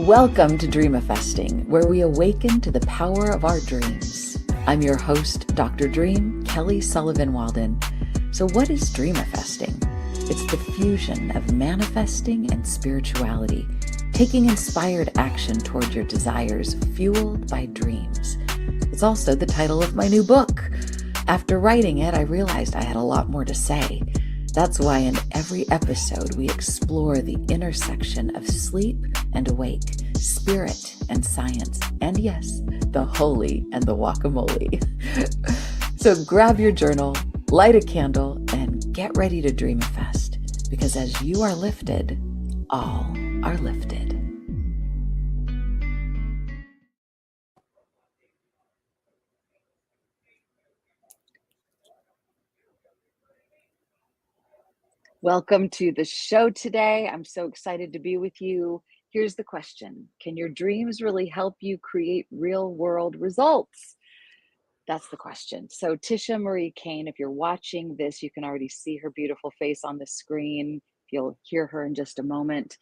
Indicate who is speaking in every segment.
Speaker 1: Welcome to Dreamifesting, where we awaken to the power of our dreams. I'm your host, Dr. Dream, Kelly Sullivan Walden. So what is Dreamifesting? It's the fusion of manifesting and spirituality, taking inspired action toward your desires fueled by dreams. It's also the title of my new book. After writing it, I realized I had a lot more to say. That's why in every episode, we explore the intersection of sleep and awake, spirit and science, and yes, the holy and the guacamole. So grab your journal, light a candle, and get ready to dreamifest, because as you are lifted, all are lifted. Welcome to the show today. I'm so excited to be with you. Here's the question. Can your dreams really help you create real world results? That's the question. So Tisha Marie Cain, if you're watching this, you can already see her beautiful face on the screen. You'll hear her in just a moment.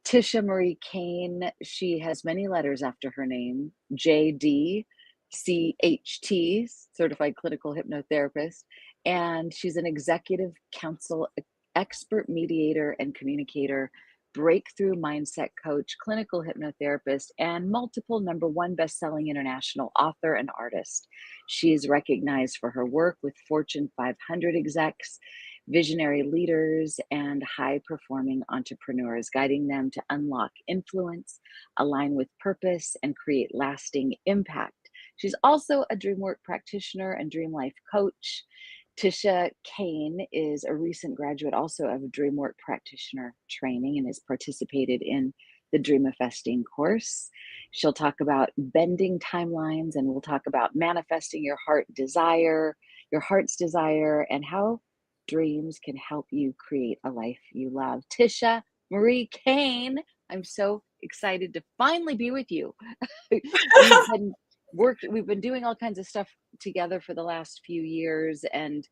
Speaker 1: Tisha Marie Cain, she has many letters after her name, JD, CHT, certified clinical hypnotherapist, and she's an executive counsel expert mediator and communicator, breakthrough mindset coach, clinical hypnotherapist, and multiple #1 best-selling international author and artist. She is recognized for her work with Fortune 500 execs, visionary leaders, and high-performing entrepreneurs, guiding them to unlock influence, align with purpose, and create lasting impact. She's also a dream work practitioner and dream life coach. Tisha Cain is a recent graduate also of Dreamwork Practitioner training and has participated in the Dreamifesting course. She'll talk about bending timelines, and we'll talk about manifesting your heart's desire, and how dreams can help you create a life you love. Tisha Marie Cain, I'm so excited to finally be with you. We've been doing all kinds of stuff together for the last few years, and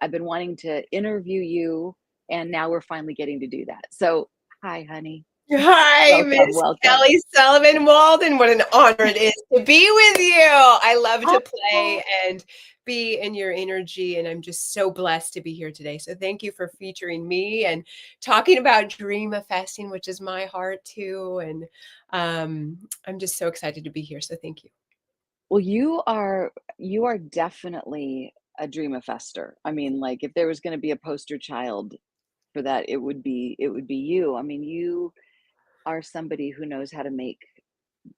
Speaker 1: I've been wanting to interview you, and now we're finally getting to do that. So hi, honey.
Speaker 2: Hi, Miss
Speaker 1: Welcome.
Speaker 2: Kelly Sullivan Walden. What an honor it is to be with you. I love to play and be in your energy, and I'm just so blessed to be here today. So thank you for featuring me and talking about dreamifesting, which is my heart too. And I'm just so excited to be here. So thank you.
Speaker 1: Well, you are definitely a dreamifester. I mean, like, if there was going to be a poster child for that, it would be you. I mean, you are somebody who knows how to make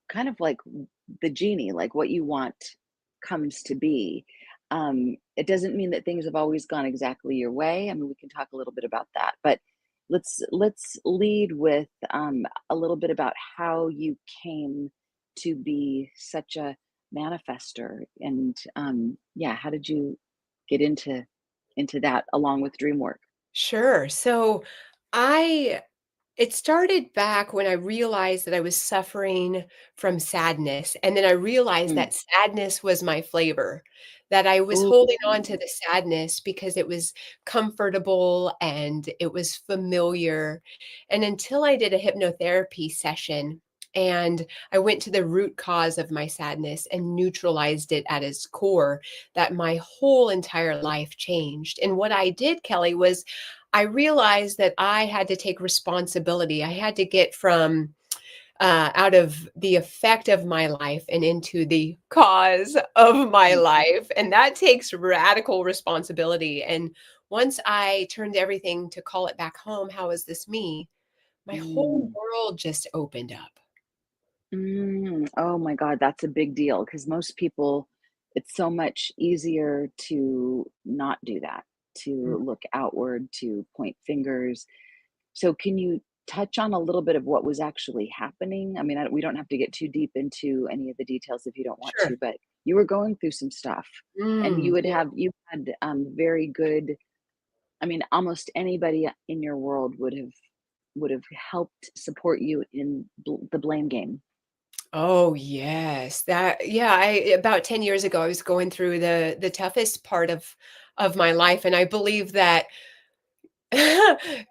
Speaker 1: kind of like the genie, like what you want comes to be. It doesn't mean that things have always gone exactly your way. I mean, we can talk a little bit about that, but let's lead with a little bit about how you came to be such a manifester, and yeah, how did you get into that along with dream work?
Speaker 2: Sure. So I it started back when I realized that I was suffering from sadness, and then I realized
Speaker 1: Mm.
Speaker 2: that sadness was my flavor, that I was
Speaker 1: Ooh.
Speaker 2: holding on to the sadness because it was comfortable and it was familiar, and until I did a hypnotherapy session, and I went to the root cause of my sadness and neutralized it at its core, that my whole entire life changed. And what I did, Kelly, was I realized that I had to take responsibility. I had to get from out of the effect of my life and into the cause of my
Speaker 1: Mm.
Speaker 2: life. And that takes radical responsibility. And once I turned everything to call it back home, how is this me? My whole
Speaker 1: Mm.
Speaker 2: world just opened up.
Speaker 1: Oh my God, that's a big deal because most people, it's so much easier to not do that,
Speaker 2: Mm.
Speaker 1: to look outward, to point fingers. So, can you touch on a little bit of what was actually happening? I mean, we don't have to get too deep into any of the details if you don't want
Speaker 2: Sure.
Speaker 1: to, but you were going through some stuff, and
Speaker 2: Yeah.
Speaker 1: you had very good. I mean, almost anybody in your world would have helped support you in the blame game.
Speaker 2: Oh, yes. I about 10 years ago, I was going through the toughest part of my life, and I believe that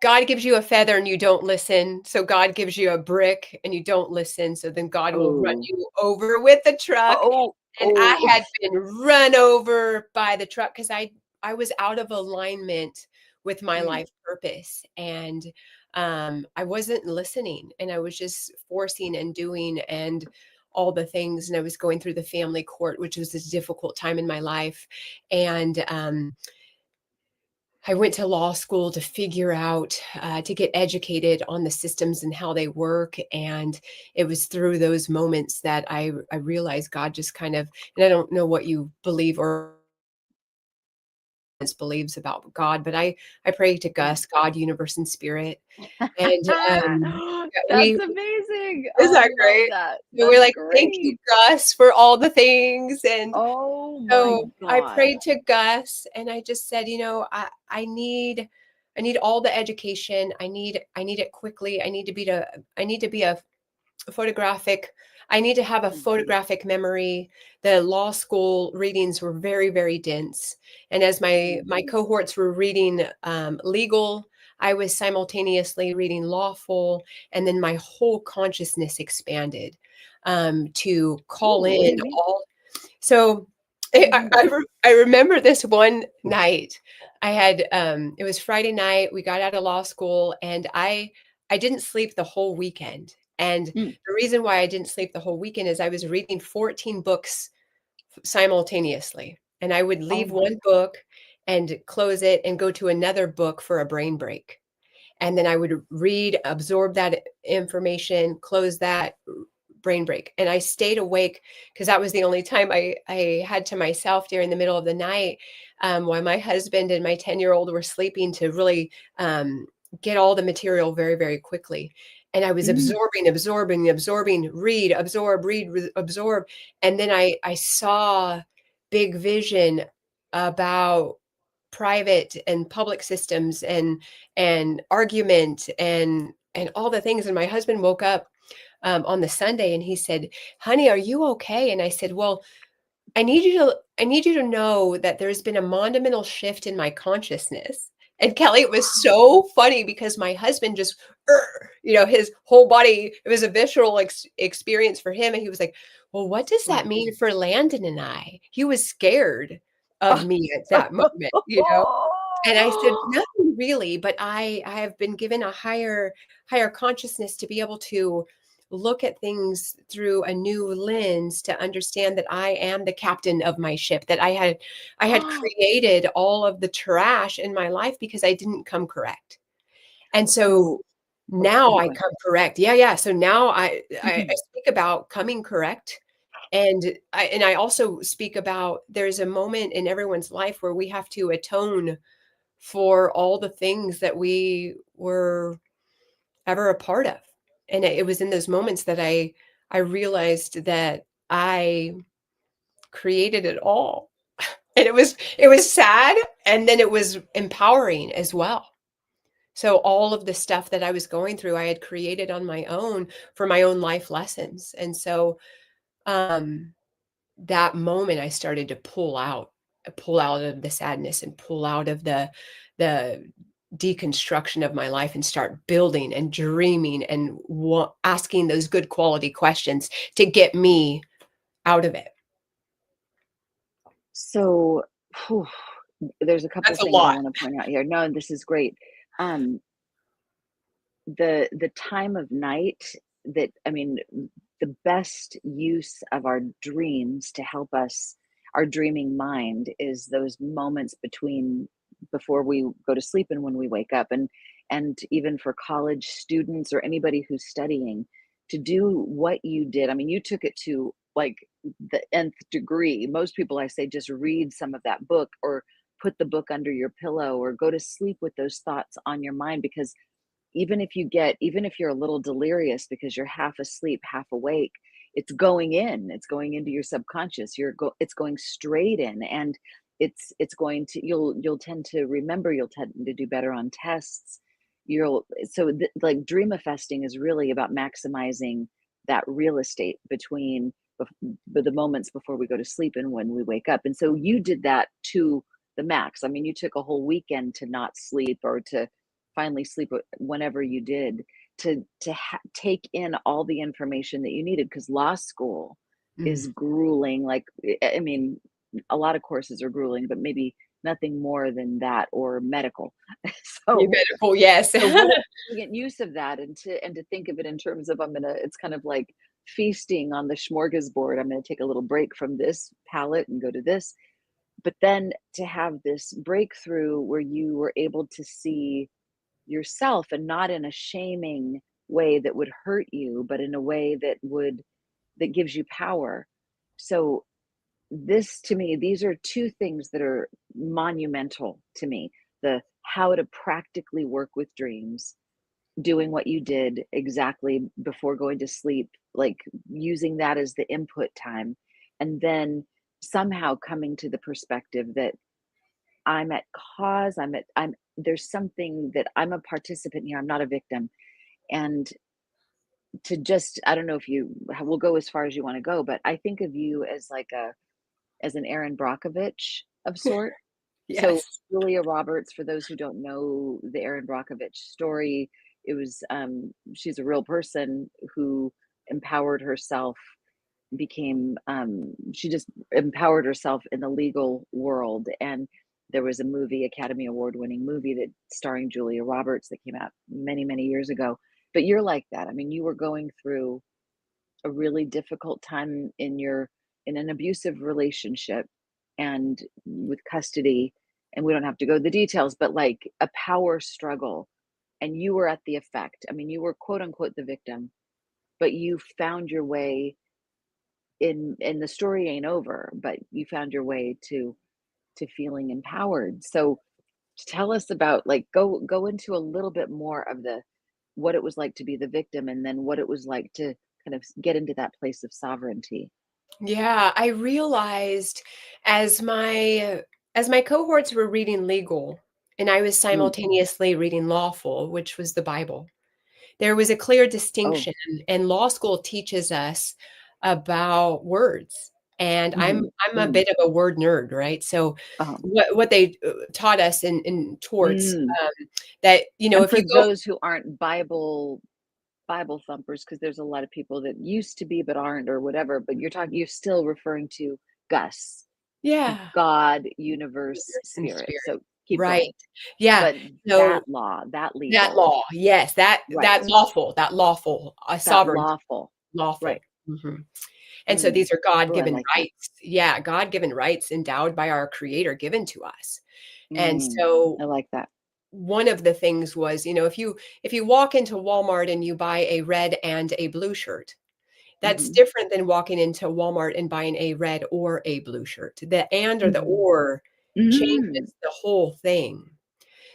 Speaker 2: God gives you a feather and you don't listen. So God gives you a brick and you don't listen. So then God will run
Speaker 1: Oh,
Speaker 2: you over with the truck.
Speaker 1: oh,
Speaker 2: And I
Speaker 1: oh.
Speaker 2: had been run over by the truck because I was out of alignment with my
Speaker 1: Mm,
Speaker 2: life purpose. And I wasn't listening and I was just forcing and doing and all the things. And I was going through the family court, which was a difficult time in my life. And I went to law school to figure out, to get educated on the systems and how they work. And it was through those moments that I realized God just kind of, and I don't know what you believe or believes about God, but I pray to
Speaker 1: mm.
Speaker 2: Gus, God, universe, and spirit. And
Speaker 1: That's
Speaker 2: we
Speaker 1: amazing.
Speaker 2: is
Speaker 1: Oh, I
Speaker 2: that
Speaker 1: love
Speaker 2: great?
Speaker 1: that.
Speaker 2: So we're
Speaker 1: That's
Speaker 2: like, thank you,
Speaker 1: great.
Speaker 2: Gus, for all the things. And
Speaker 1: Oh my
Speaker 2: so I
Speaker 1: God.
Speaker 2: prayed to Gus and I just said, I need all the education. I need it quickly. I need to be a photographic I need to have a
Speaker 1: Mm,
Speaker 2: photographic memory. The law school readings were very, very dense. And as
Speaker 1: mm,
Speaker 2: my cohorts were reading legal, I was simultaneously reading lawful, and then my whole consciousness expanded to call
Speaker 1: ooh, what do
Speaker 2: in
Speaker 1: you mean?
Speaker 2: all so
Speaker 1: What do you mean by that?
Speaker 2: I remember this one night. I had it was Friday night. We got out of law school, and I didn't sleep the whole weekend. And
Speaker 1: Mm.
Speaker 2: the reason why I didn't sleep the whole weekend is I was reading 14 books simultaneously, and I would
Speaker 1: Oh
Speaker 2: leave
Speaker 1: my
Speaker 2: one book and close it and go to another book for a brain break. And then I would read, absorb that information, close that brain break. And I stayed awake because that was the only time I had to myself during the middle of the night, while my husband and my 10-year-old were sleeping to really get all the material very, very quickly. And I was
Speaker 1: mm.
Speaker 2: absorbing, read, absorb. And then I saw big vision about private and public systems and argument and all the things. And my husband woke up on the Sunday and he said, "Honey, are you okay?" And I said, "Well, I need you to know that there's been a monumental shift in my consciousness." And Kelly, it was so funny because my husband just, his whole body, it was a visceral experience for him. And he was like, "Well, what does that
Speaker 1: Right.
Speaker 2: mean for Landon and I?" He was scared of me at that moment. And I said, "Nothing really, but I have been given a higher consciousness to be able to look at things through a new lens to understand that I am the captain of my ship, that I had created all of the trash in my life because I didn't come correct. And so
Speaker 1: So, oh,
Speaker 2: now
Speaker 1: keep
Speaker 2: I
Speaker 1: going.
Speaker 2: come correct. Yeah, yeah. So now I
Speaker 1: Mhm.
Speaker 2: speak about coming correct. And I also speak about there's a moment in everyone's life where we have to atone for all the things that we were ever a part of. And it was in those moments that I realized that I created it all. And it was sad and then it was empowering as well. So all of the stuff that I was going through, I had created on my own for my own life lessons. And so um that moment I started to pull out of the sadness and pull out of the deconstruction of my life and start building and dreaming and asking those good quality questions to get me out of it.
Speaker 1: So, whew, there's a couple
Speaker 2: That's a
Speaker 1: things I
Speaker 2: lot.
Speaker 1: want to point out here. No, this is great. Um, the time of night that I mean, the best use of our dreams to help us, our dreaming mind, is those moments between before we go to sleep and when we wake up. And even for college students or anybody who's studying, to do what you did. I mean, you took it to like the nth degree. Most people, I say, just read some of that book or put the book under your pillow or go to sleep with those thoughts on your mind, because even if you're a little delirious because you're half asleep half awake, it's going into your subconscious. It's going straight in, and it's going to, you'll tend to remember, you'll tend to do better on tests. You'll so th- Like, dream manifesting is really about maximizing that real estate between the moments before we go to sleep and when we wake up. And so you did that to the max. I mean, you took a whole weekend to not sleep or to finally sleep whenever you did, to take in all the information that you needed, because law school
Speaker 2: Mm.
Speaker 1: is grueling. Like, I mean, a lot of courses are grueling, but maybe nothing more than that, or medical.
Speaker 2: New
Speaker 1: So
Speaker 2: medical, yes.
Speaker 1: so what a brilliant use of that, and to think of it in terms of, it's kind of like feasting on the smorgasbord. I'm gonna take a little break from this palette and go to this. But then to have this breakthrough where you were able to see yourself, and not in a shaming way that would hurt you, but in a way that gives you power. So this, to me, these are two things that are monumental to me: the how to practically work with dreams, doing what you did exactly before going to sleep, like using that as the input time, and then somehow coming to the perspective that I'm at cause, I'm there's something that I'm a participant here, I'm not a victim. And to just, I don't know if you will go as far as you want to go, but I think of you as like as an Aaron Brockovich of sort. So
Speaker 2: Yes.
Speaker 1: Julia Roberts, for those who don't know the Aaron Brockovich story, it was she's a real person who empowered herself, became she just empowered herself in the legal world. And there was a movie, Academy Award winning movie, that starring Julia Roberts, that came out many, many years ago. But you're like that. I mean, you were going through a really difficult time in an abusive relationship, and with custody, and we don't have to go the details, but like a power struggle, and you were at the effect. I mean, you were quote unquote the victim, but you found your way in, and the story ain't over, but you found your way to feeling empowered. So tell us about, like, go into a little bit more of the what it was like to be the victim, and then what it was like to kind of get into that place of sovereignty.
Speaker 2: Yeah, I realized as my cohorts were reading legal and I was
Speaker 1: Mm.
Speaker 2: simultaneously reading lawful, which was the Bible. There was a clear
Speaker 1: Oh.
Speaker 2: distinction, and law school teaches us about words. And I'm
Speaker 1: Mhm.
Speaker 2: I'm a
Speaker 1: Mm.
Speaker 2: bit of a word nerd, right? So
Speaker 1: Uh-huh.
Speaker 2: what they taught us in torts,
Speaker 1: Mm.
Speaker 2: that
Speaker 1: And
Speaker 2: if
Speaker 1: for
Speaker 2: you go,
Speaker 1: those who aren't Bible thumpers, because there's a lot of people that used to be but aren't, or whatever, but you're still referring to Gus,
Speaker 2: yeah,
Speaker 1: God, universe,
Speaker 2: universe and
Speaker 1: spirit.
Speaker 2: spirit,
Speaker 1: So keep
Speaker 2: right?
Speaker 1: going.
Speaker 2: Yeah.
Speaker 1: But
Speaker 2: So
Speaker 1: that law, that
Speaker 2: that
Speaker 1: legal,
Speaker 2: law, yes,
Speaker 1: right,
Speaker 2: that lawful,
Speaker 1: that
Speaker 2: sovereignty,
Speaker 1: lawful, right.
Speaker 2: lawful. Mhm. And so
Speaker 1: Mm.
Speaker 2: these are
Speaker 1: Oh, I
Speaker 2: God-given
Speaker 1: like that.
Speaker 2: rights. Yeah, God-given rights endowed by our creator given to us. And
Speaker 1: Mm.
Speaker 2: so
Speaker 1: I like that.
Speaker 2: one of the things was, if you walk into Walmart and you buy a red and a blue shirt, that's
Speaker 1: Mhm.
Speaker 2: different than walking into Walmart and buying a red or a blue shirt. The and or the
Speaker 1: Mhm.
Speaker 2: or
Speaker 1: Mm.
Speaker 2: changes the whole thing.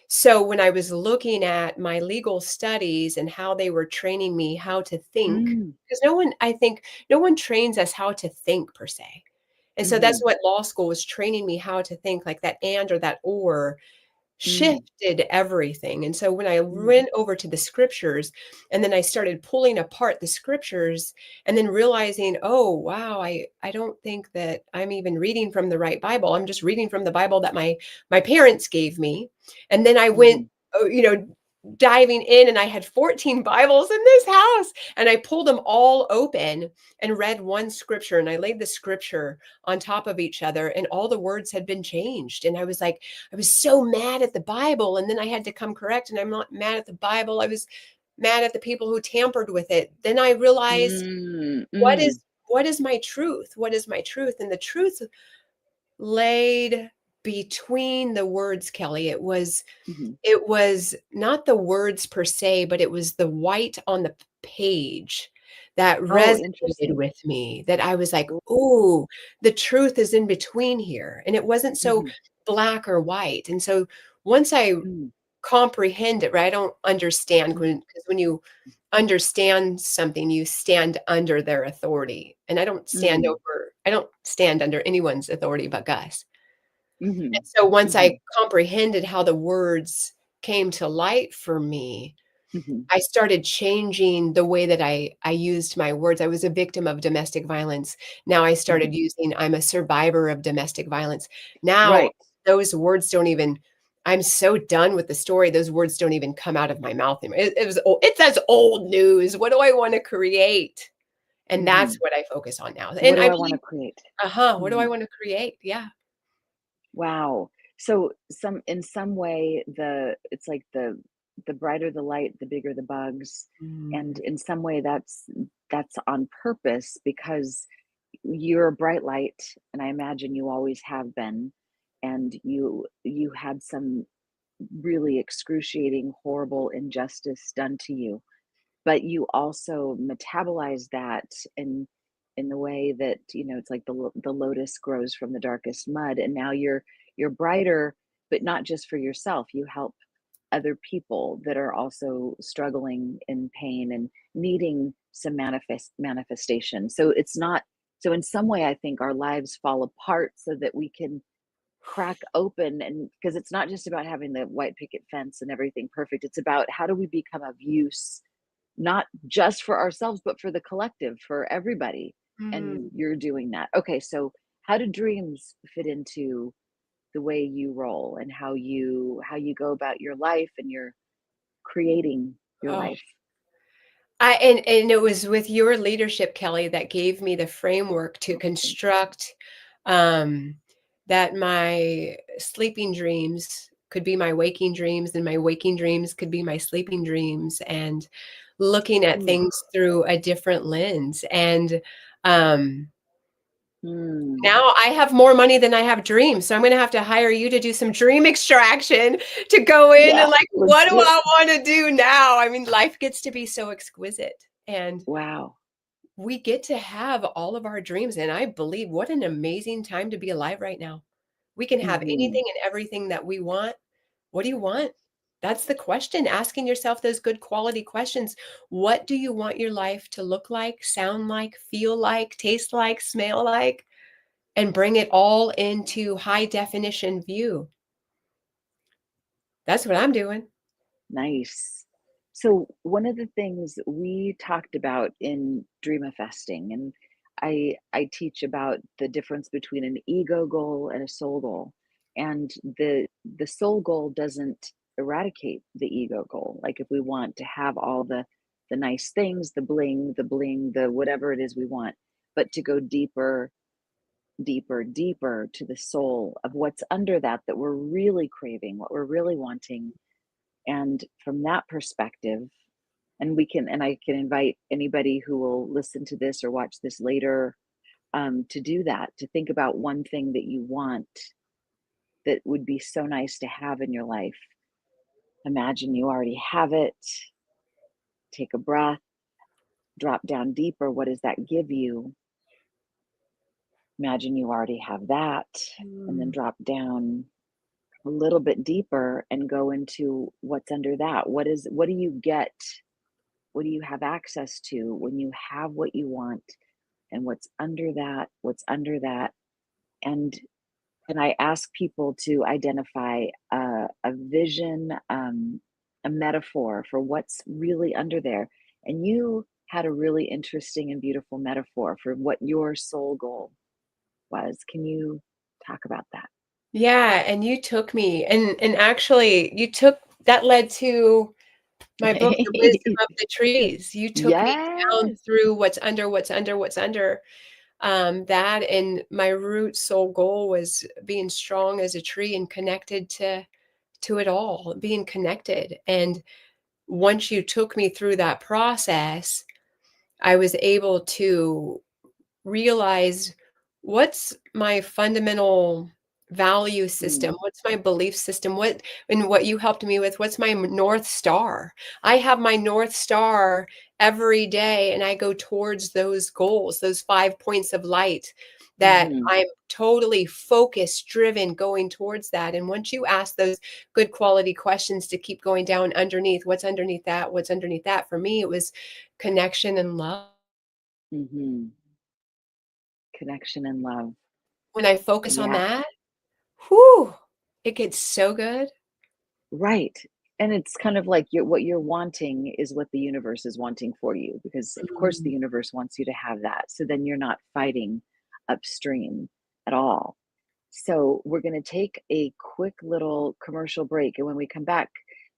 Speaker 2: So when I was looking at my legal studies and how they were training me how to think,
Speaker 1: Mm.
Speaker 2: because I think no one trains us how to think per se. And so that's
Speaker 1: Mhm.
Speaker 2: what law school was training me how to think, like that and or that or
Speaker 1: Mm.
Speaker 2: shifted everything. And so when I
Speaker 1: Mm.
Speaker 2: went over to the scriptures and then I started pulling apart the scriptures and then realizing, oh wow, I don't think that I'm even reading from the right Bible. I'm just reading from the Bible that my parents gave me. And then I went,
Speaker 1: Mhm.
Speaker 2: diving in, and I had 14 Bibles in this house, and I pulled them all open and read one scripture, and I laid the scripture on top of each other, and all the words had been changed. And I was like, I was so mad at the Bible. And then I had to come correct. And I'm not mad at the Bible. I was mad at the people who tampered with it. Then I realized,
Speaker 1: Mm.
Speaker 2: what
Speaker 1: Mm.
Speaker 2: is my truth? What is my truth? And the truth laid between the words, Kelly.
Speaker 1: Mhm.
Speaker 2: It was not the words per se, but it was the white on the page that
Speaker 1: Oh,
Speaker 2: resonated
Speaker 1: interesting.
Speaker 2: with me, that I was like,
Speaker 1: Ooh.
Speaker 2: "Ooh, the truth is in between here." And it wasn't so
Speaker 1: Mhm.
Speaker 2: black or white. And so once I
Speaker 1: Mm.
Speaker 2: comprehend it, right, I don't understand,
Speaker 1: Mhm.
Speaker 2: because when you understand something, you stand under their authority. And
Speaker 1: Mm.
Speaker 2: I don't stand under anyone's authority but Gus. And
Speaker 1: Mhm.
Speaker 2: so once I
Speaker 1: Mhm.
Speaker 2: comprehended how the words came to light for me,
Speaker 1: Mhm.
Speaker 2: I started changing the way that I used my words. I was a victim of domestic violence. Now I started
Speaker 1: Mhm.
Speaker 2: using, I'm a survivor of domestic violence. Now
Speaker 1: Right.
Speaker 2: those words don't even, I'm so done with the story. Those words don't even come out of my mouth anymore. It says old news. What do I want to create? And that's
Speaker 1: Hmm.
Speaker 2: what I focus on now.
Speaker 1: What
Speaker 2: And
Speaker 1: do
Speaker 2: I
Speaker 1: I want
Speaker 2: believe,
Speaker 1: to create?
Speaker 2: what do I
Speaker 1: Hmm.
Speaker 2: want to create? Yeah.
Speaker 1: Wow. So in some way it's like the brighter the light, the bigger the bugs. And
Speaker 2: Mm.
Speaker 1: in some way that's on purpose because you're a bright light and I imagine you always have been. And you had some really excruciating, horrible injustice done to you, but you also metabolize that in the way that it's like the lotus grows from the darkest mud, and now you're brighter, but not just for yourself. You help other people that are also struggling in pain and needing some manifestation. So it's not, so in some way I think our lives fall apart so that we can crack open, and because it's not just about having the white picket fence and everything perfect, it's about how do we become of use, not just for ourselves, but for the collective, for everybody. And
Speaker 2: Mm.
Speaker 1: you're doing that. Okay, so how do dreams fit into the way you roll and how you go about your life and you're creating your
Speaker 2: Oh,
Speaker 1: life?
Speaker 2: and it was with your leadership, Kelly, that gave me the framework to construct, um, that my sleeping dreams could be my waking dreams, and my waking dreams could be my sleeping dreams, and looking at
Speaker 1: Ooh.
Speaker 2: things through a different lens. And, um,
Speaker 1: Hmm.
Speaker 2: now I have more money than I have dreams, so I'm gonna have to hire you to do some dream extraction to go in
Speaker 1: Yeah,
Speaker 2: and, like,
Speaker 1: let's
Speaker 2: what do
Speaker 1: do it.
Speaker 2: I wanna do now? I mean, life gets to be so exquisite, and
Speaker 1: Wow.
Speaker 2: we get to have all of our dreams, and I believe what an amazing time to be alive right now. We can have
Speaker 1: Hmm.
Speaker 2: anything and everything that we want. What do you want? That's the question, asking yourself those good quality questions. What do you want your life to look like, sound like, feel like, taste like, smell like? And bring it all into high definition view. That's what I'm doing.
Speaker 1: Nice. So one of the things we talked about in Dreamifesting, and I teach about the difference between an ego goal and a soul goal. And the soul goal doesn't eradicate the ego goal. Like if we want to have all the nice things, the bling, the whatever it is we want, but to go deeper, deeper, deeper to the soul of what's under that we're really craving, what we're really wanting. And from that perspective, and I can invite anybody who will listen to this or watch this later, to do that, to think about one thing that you want that would be so nice to have in your life. Imagine you already have it. Take a breath, drop down deeper. What does that give you? Imagine you already have that, and then
Speaker 2: Mm.
Speaker 1: drop down a little bit deeper and go into what's under that. What do you get? What do you have access to when you have what you want? And what's under that? What's under that? And I ask people to identify a vision, a metaphor for what's really under there. And you had a really interesting and beautiful metaphor for what your soul goal was. Can you talk about that?
Speaker 2: Yeah, and you took me, and actually you took that led to my book, The Wisdom of the Trees. You took me down
Speaker 1: Yes.
Speaker 2: through what's under, what's under, what's under. That and my root soul goal was being strong as a tree and connected to it all, being connected. And once you took me through that process, I was able to realize what's my fundamental value system,
Speaker 1: Mm,
Speaker 2: what's my belief system, what you helped me with, what's my north star. I have my north star every day, and I go towards those goals, those 5 points of light, that
Speaker 1: hmm.
Speaker 2: I'm totally focused, driven, going towards that. And once you ask those good quality questions to keep going down underneath, what's underneath that, what's underneath that, for me it was connection and love.
Speaker 1: Hmm. Connection and love.
Speaker 2: When I focus on
Speaker 1: Yeah.
Speaker 2: that, whew, it gets so good.
Speaker 1: Right. And it's kind of like what you're wanting is what the universe is wanting for you, because of course the
Speaker 2: Mm.
Speaker 1: universe wants you to have that. So then you're not fighting upstream at all. So we're going to take a quick little commercial break. And when we come back,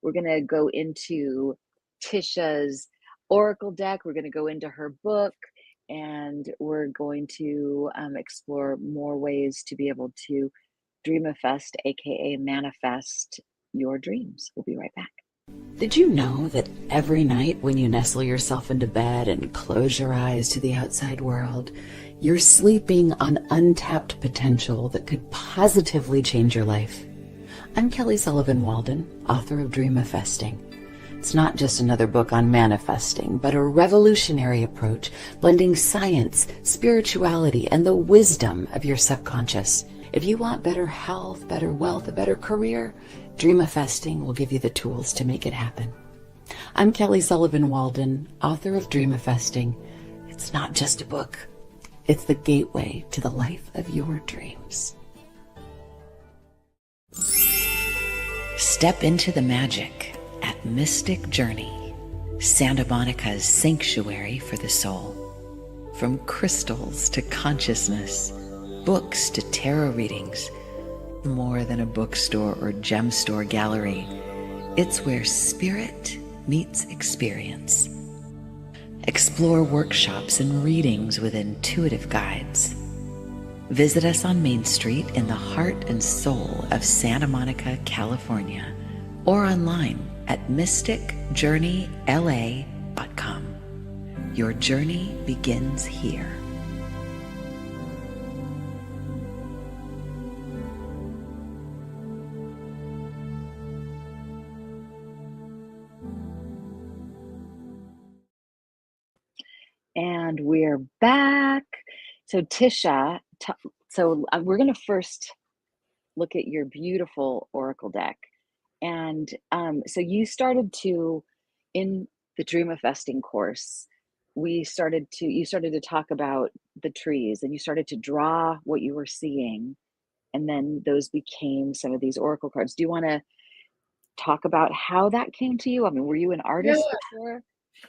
Speaker 1: we're going to go into Tisha's Oracle deck. We're going to go into her book, and we're going to explore more ways to be able to dreamifest, aka manifest your dreams. We'll be right back.
Speaker 3: Did you know that every night when you nestle yourself into bed and close your eyes to the outside world, you're sleeping on untapped potential that could positively change your life? I'm Kelly Sullivan Walden, author of Dreamifesting. It's not just another book on manifesting, but a revolutionary approach blending science, spirituality, and the wisdom of your subconscious. If you want better health, better wealth, a better career, Dreamifesting will give you the tools to make it happen. I'm Kelly Sullivan Walden, author of Dreamifesting. It's not just a book. It's the gateway to the life of your dreams. Step into the magic at Mystic Journey, Santa Monica's sanctuary for the soul. From crystals to consciousness, books to tarot readings, more than a bookstore or gem store gallery. It's where spirit meets experience. Explore workshops and readings with intuitive guides. Visit us on Main Street in the heart and soul of Santa Monica, California, or online at mysticjourneyla.com. Your journey begins here.
Speaker 1: And we're back. So Tisha, we're going to first look at your beautiful Oracle deck. And so you started in the Dreamifesting course, you started to talk about the trees, and you started to draw what you were seeing. And then those became some of these Oracle cards. Do you want to talk about how that came to you? I mean, were you an
Speaker 2: Yeah.
Speaker 1: artist before?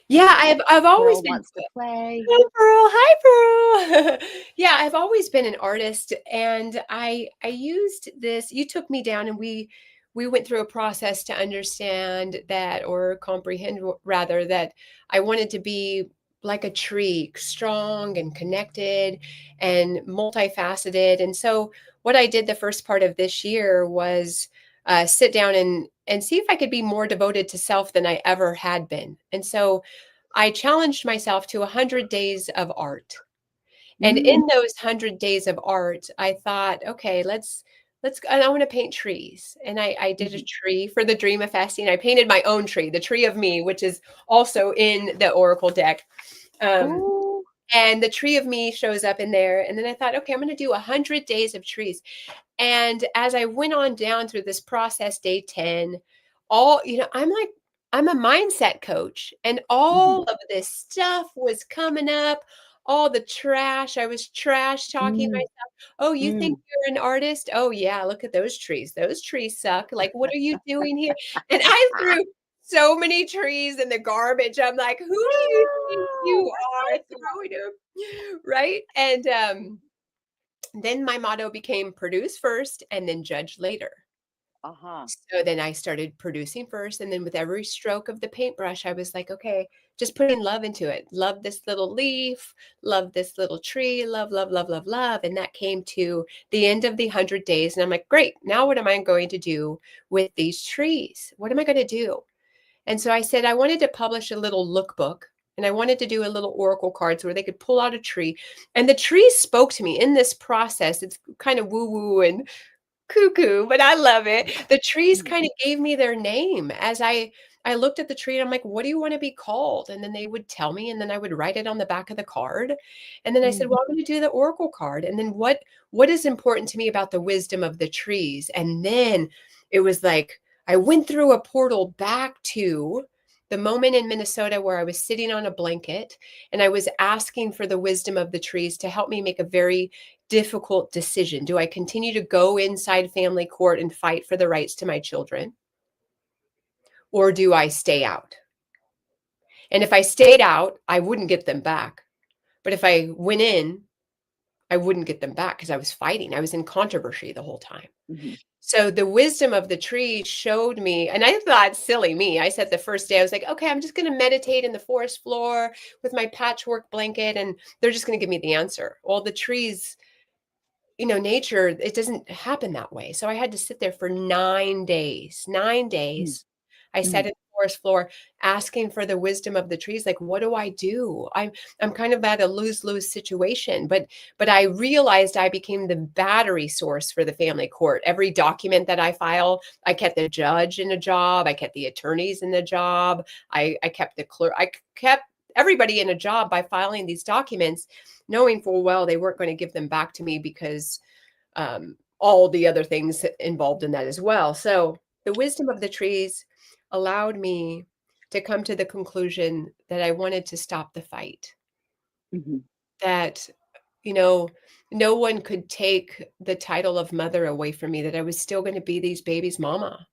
Speaker 2: Yeah, I've always
Speaker 1: Pearl
Speaker 2: been.
Speaker 1: wants to play.
Speaker 2: Hi, Pearl. Hi, Pearl. Yeah, I've always been an artist, and I used this. You took me down, and we went through a process to understand that, or comprehend rather, that I wanted to be like a tree, strong and connected and multifaceted. And so what I did the first part of this year was sit down and see if I could be more devoted to self than I ever had been. And so I challenged myself to 100 days of art. And in those 100 days of art, I thought, okay, and I want to paint trees. And I did a tree for the Dream of Fasting. I painted my own tree, the tree of me, which is also in the Oracle deck.
Speaker 1: Ooh.
Speaker 2: And the tree of me shows up in there. And then I thought, okay, I'm going to do 100 days of trees. And as I went on down through this process, day 10, I'm a mindset coach, and all of this stuff was coming up, all the trash. I was trash talking
Speaker 1: Mm,
Speaker 2: myself. Oh, you think
Speaker 1: mm.
Speaker 2: you're an artist? Oh, yeah, look at those trees. Those trees suck. Like, what are you doing here? And I threw so many trees in the garbage. I'm like, who do you think you are throwing them? Right? And then my motto became produce first and then judge later.
Speaker 1: Uh-huh.
Speaker 2: So then I started producing first. And then with every stroke of the paintbrush, I was like, okay, just putting love into it. Love this little leaf, love this little tree, love, love, love, love, love. And that came to the end of the 100 days. And I'm like, great, now what am I going to do with these trees? What am I going to do? And so I said, I wanted to publish a little lookbook, and I wanted to do a little oracle cards where they could pull out a tree. And the trees spoke to me in this process. It's kind of woo woo and cuckoo, but I love it. The trees kind of gave me their name as I looked at the tree, and I'm like, what do you want to be called? And then they would tell me, and then I would write it on the back of the card. And then I said,
Speaker 1: Mm.
Speaker 2: well, I'm going to do the oracle card. And then what is important to me about the wisdom of the trees? And then it was like I went through a portal back to the moment in Minnesota where I was sitting on a blanket and I was asking for the wisdom of the trees to help me make a very difficult decision. Do I continue to go inside family court and fight for the rights to my children? Or do I stay out? And if I stayed out, I wouldn't get them back. But if I went in, I wouldn't get them back because I was fighting. I was in controversy the whole time.
Speaker 1: Mhm.
Speaker 2: So the wisdom of the tree showed me, and I thought, silly me. I said the first day, I was like, okay, I'm just going to meditate in the forest floor with my patchwork blanket, and they're just going to give me the answer. Well, the trees, nature, it doesn't happen that way. So I had to sit there for 9 days. 9 days. I sat
Speaker 1: Mhm.
Speaker 2: in the forest floor asking for the wisdom of the trees. Like, what do I do? I'm kind of at a lose-lose situation. But I realized I became the battery source for the family court. Every document that I file, I kept the judge in a job, I kept the attorneys in the job, I kept the clerk, I kept everybody in a job by filing these documents, knowing full well they weren't going to give them back to me because all the other things involved in that as well. So the wisdom of the trees allowed me to come to the conclusion that I wanted to stop the fight,
Speaker 1: Mhm.
Speaker 2: that, you know, no one could take the title of mother away from me, that I was still going to be these babies' mama.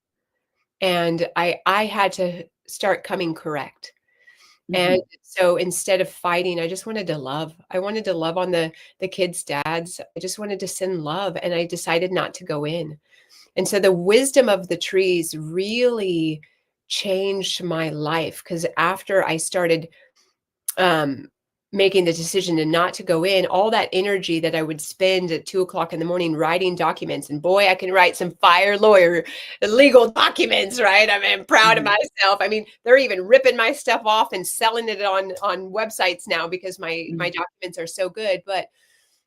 Speaker 2: And I had to start coming correct. And
Speaker 1: Mhm.
Speaker 2: so instead of fighting, I just wanted to love. I wanted to love on the kids' dads. I just wanted to send love, and I decided not to go in. And so the wisdom of the trees really changed my life, because after I started um, making the decision to not to go in, all that energy that I would spend at 2 o'clock in the morning writing documents, and boy, I can write some fire lawyer legal documents, right? I mean, I'm proud of
Speaker 1: Mhm.
Speaker 2: myself. I mean, they're even ripping my stuff off and selling it on websites now because my
Speaker 1: Mhm.
Speaker 2: documents are so good. But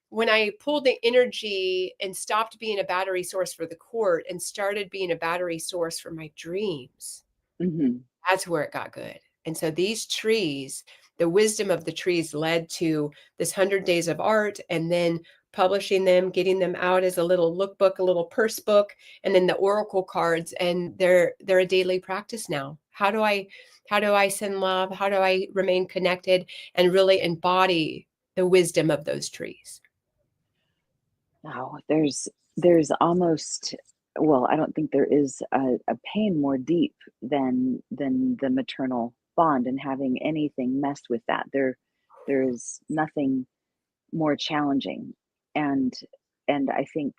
Speaker 2: when I pulled the energy and stopped being a battery source for the court and started being a battery source for my dreams,
Speaker 1: Mhm.
Speaker 2: that's where it got good. And so these trees, the wisdom of the trees led to this 100 days of art, and then publishing them, getting them out as a little lookbook, a little purse book, and then the oracle cards, and they're a daily practice now. How do I send love? How do I remain connected and really embody the wisdom of those trees?
Speaker 1: Wow, there's almost, well, I don't think there is a pain more deep than the maternal bond and having anything messed with that. There's nothing more challenging. And I think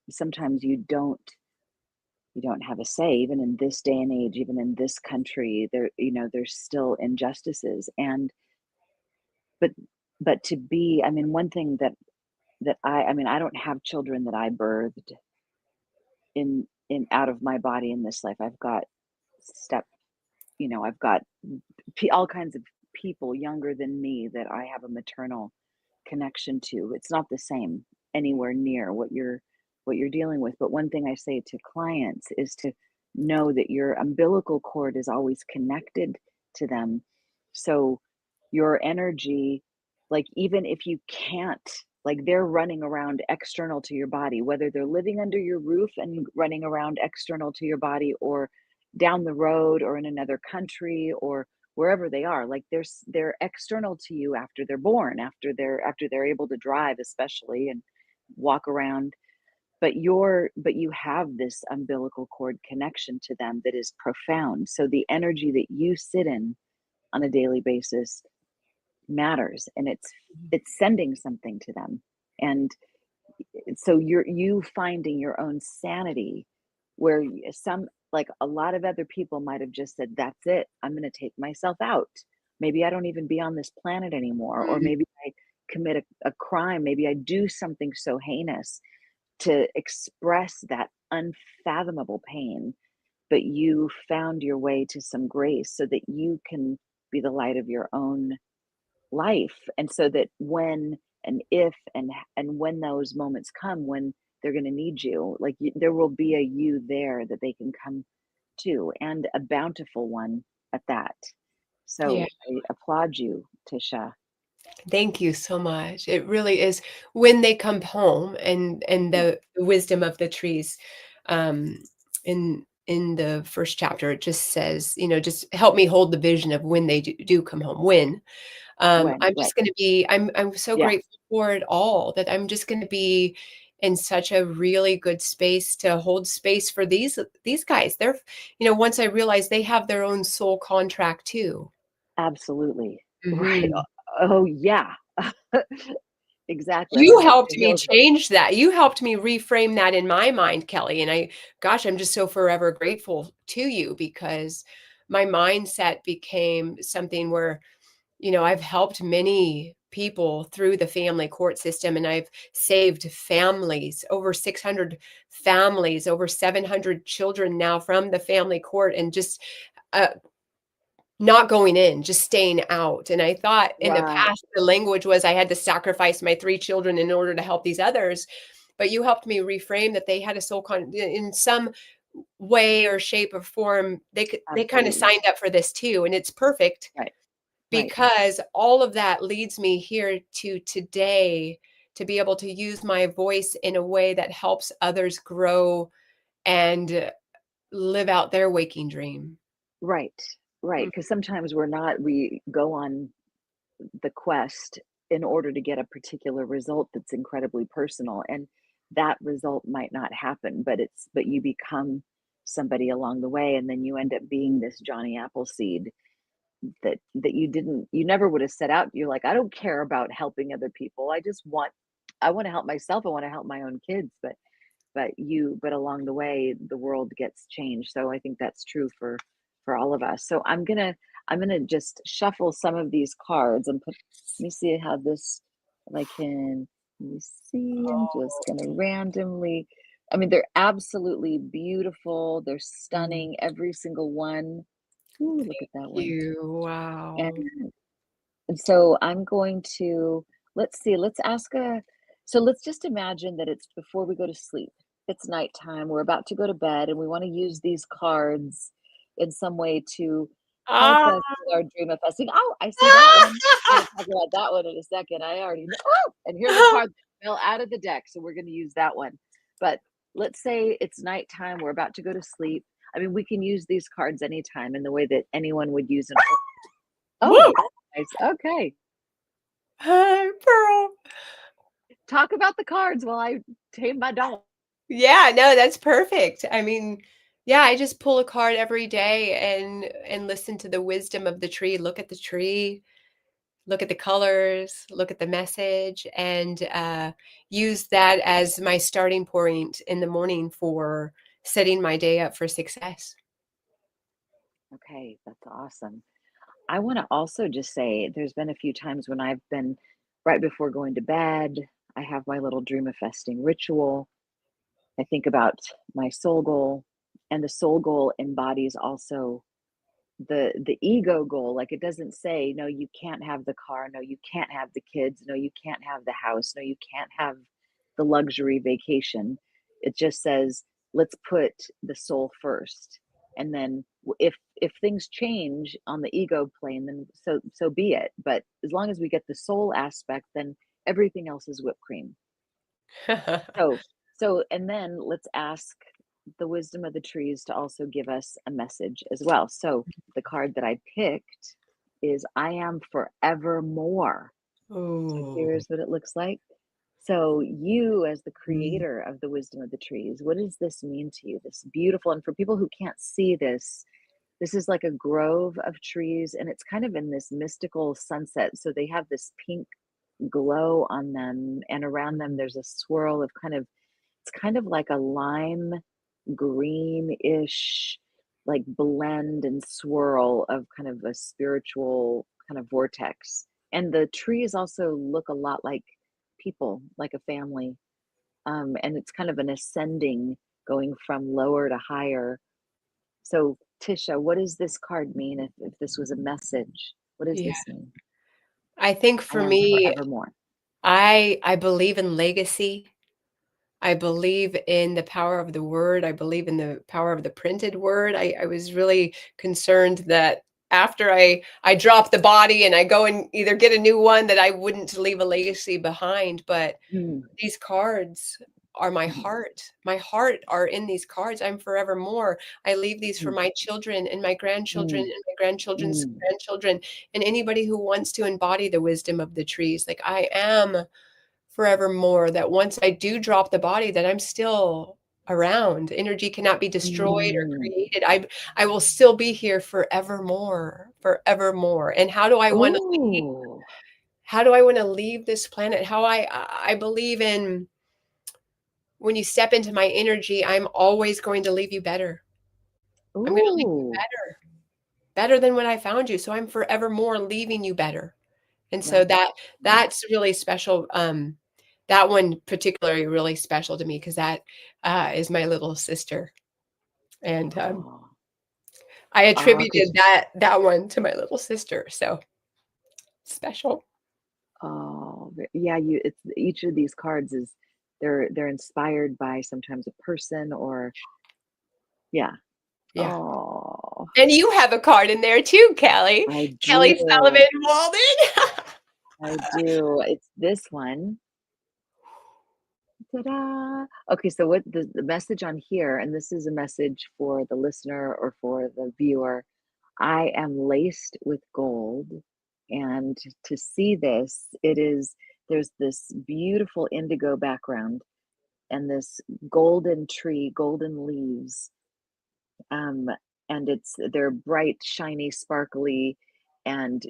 Speaker 1: sometimes you don't have a say, even in this day and age, even in this country, there's still injustices. And but to be, I mean, one thing that I mean, I don't have children that I birthed in out of my body in this life. I've got step, I've got all kinds of people younger than me that I have a maternal connection to. It's not the same anywhere near what you're dealing with. But one thing I say to clients is to know that your umbilical cord is always connected to them. So your energy, like, even if you can't, like, they're running around external to your body, whether they're living under your roof and running around external to your body, or down the road, or in another country, or wherever they are, like, they're external to you after they're born, after they're able to drive, especially, and walk around. But you have this umbilical cord connection to them that is profound. So the energy that you sit in on a daily basis matters, and it's sending something to them. And so you finding your own sanity, where some, like, a lot of other people might have just said, that's it, I'm going to take myself out, maybe I don't even be on this planet anymore, or
Speaker 2: Mhm.
Speaker 1: maybe I commit a crime, maybe I do something so heinous to express that unfathomable pain. But you found your way to some grace so that you can be the light of your own life. And so that when and if and when those moments come, when they're going to need you, like, there will be a you there that they can come to, and a bountiful one at that.
Speaker 2: Yeah.
Speaker 1: So I applaud you, Tisha.
Speaker 2: Thank you so much. It really is when they come home, and
Speaker 1: Mm.
Speaker 2: the wisdom of the trees, um, in the first chapter, it just says, just help me hold the vision of when they do come home. When
Speaker 1: When,
Speaker 2: I'm
Speaker 1: right?
Speaker 2: just going to be, I'm so
Speaker 1: Yeah,
Speaker 2: grateful for it all, that I'm just going to be in such a really good space to hold space for these guys. They're, once I realize they have their own soul contract too.
Speaker 1: absolutely. Right.
Speaker 2: Hmm.
Speaker 1: Oh, yeah. exactly. I
Speaker 2: You
Speaker 1: think that's the
Speaker 2: helped me
Speaker 1: real.
Speaker 2: change that. You helped me reframe that in my mind, Kelly, and I'm just so forever grateful to you because my mindset became something where, I've helped many people through the family court system, and I've saved families, over 600 families, over 700 children now from the family court, and just uh, not going in, just staying out. And I thought in the
Speaker 1: Right,
Speaker 2: past, the language was I had to sacrifice my 3 children in order to help these others. But you helped me reframe that they had a in some way or shape or form. They kind of
Speaker 1: absolutely.
Speaker 2: signed up for this too. And it's perfect
Speaker 1: Right, right,
Speaker 2: because all of that leads me here to today to be able to use my voice in a way that helps others grow and live out their waking dream.
Speaker 1: right, right.
Speaker 2: Mm.
Speaker 1: Because sometimes we go on the quest in order to get a particular result that's incredibly personal, and that result might not happen, but you become somebody along the way, and then you end up being this Johnny Appleseed you never would have set out. You're like, I don't care about helping other people. I want to help myself. I want to help my own kids, but along the way the world gets changed. So I think that's true for all of us. So I'm gonna just shuffle some of these cards and put let me see how this if I can let me see. I'm just gonna randomly I mean, they're absolutely beautiful. They're
Speaker 2: Mm.
Speaker 1: stunning, every single one. Ooh, look at that one.
Speaker 2: You.
Speaker 1: And
Speaker 2: Wow.
Speaker 1: and so I'm going to let's see, let's ask a so let's just imagine that it's before we go to sleep. It's nighttime, we're about to go to bed, and we want to use these cards in some way to help
Speaker 2: Ah.
Speaker 1: us with our dream of festing. Oh, I see that one. I'm going to talk about that one in a second. I already know. Oh, and here's a card that fell out of the deck, so we're going to use that one. But let's say it's nighttime, we're about to go to sleep. I mean, we can use these cards anytime in the way that anyone would use them.
Speaker 2: Woo!
Speaker 1: Oh, that's nice. Okay.
Speaker 2: Hi, Pearl.
Speaker 1: Talk about the cards while I tame my dog.
Speaker 2: Yeah, no, that's perfect. I mean, yeah, I just pull a card every day and listen to the wisdom of the tree. Look at the tree, look at the colors, look at the message, and use that as my starting point in the morning for setting my day up for success.
Speaker 1: Okay, that's awesome. I want to also just say there's been a few times when I've been right before going to bed, I have my little dream of festing ritual. I think about my soul goal, and the soul goal embodies also the ego goal. Like, it doesn't say no, you can't have the car, no, you can't have the kids, no, you can't have the house, no, you can't have the luxury vacation. It just says let's put the soul first, and then if things change on the ego plane, then so be it. But as long as we get the soul aspect, then everything else is whipped cream. So, and then let's ask the wisdom of the trees to also give us a message as well. So, the card that I picked is I am forevermore. So,
Speaker 2: Oh.
Speaker 1: here's what it looks like. So, you, as the
Speaker 2: Mm.
Speaker 1: creator of the wisdom of the trees, what does this mean to you? This beautiful, and for people who can't see this, this is like a grove of trees, and it's kind of in this mystical sunset. So, they have this pink glow on them, and around them, there's a swirl of it's kind of like a lime greenish, like blend and swirl of kind of a spiritual kind of vortex. And the trees also look a lot like people, like a family. And it's kind of an ascending, going from lower to higher. So, Tisha, what does this card mean if this was a message? What does
Speaker 2: Yeah.
Speaker 1: this mean?
Speaker 2: I think
Speaker 1: I
Speaker 2: for
Speaker 1: am
Speaker 2: me,
Speaker 1: forevermore.
Speaker 2: I believe in legacy. I believe in the power of the word. I believe in the power of the printed word. I was really concerned that after I drop the body and I go and either get a new one, that I wouldn't leave a legacy behind. But
Speaker 1: Mm,
Speaker 2: these cards are my
Speaker 1: mm,
Speaker 2: heart. My heart are in these cards. I'm forevermore. I leave these for
Speaker 1: mm,
Speaker 2: my children and my grandchildren
Speaker 1: mm,
Speaker 2: and my grandchildren's
Speaker 1: mm,
Speaker 2: grandchildren and anybody who wants to embody the wisdom of the trees. Like I am forevermore, that once I do drop the body, that I'm still around. Energy cannot be destroyed or
Speaker 1: mm.
Speaker 2: created. I will still be here forevermore, forevermore. And how do I want to leave?
Speaker 1: Ooh.
Speaker 2: how do I want to leave this planet? How I believe in, when you step into my energy, I'm always going to leave you better. I'm going to leave you
Speaker 1: Ooh,
Speaker 2: better than when I found you. So I'm forevermore leaving you better. And so
Speaker 1: that's
Speaker 2: that's really special. That one particularly really special to me because that is my little sister. And
Speaker 1: oh,
Speaker 2: I
Speaker 1: oh,
Speaker 2: attributed that one to my little sister. So special.
Speaker 1: yeah, it's each of these cards is they're inspired by sometimes a person or yeah.
Speaker 2: Yeah.
Speaker 1: Oh,
Speaker 2: And you have a card in there too, Kelly.
Speaker 1: I
Speaker 2: Kelly Sullivan
Speaker 1: do.
Speaker 2: Walden.
Speaker 1: I do. It's this one. Ta-da! Okay, so what the message on here, and this is a message for the listener or for the viewer. I am laced with gold, and to see this, there's this beautiful indigo background and this golden tree, golden leaves, um, and they're bright, shiny, sparkly, and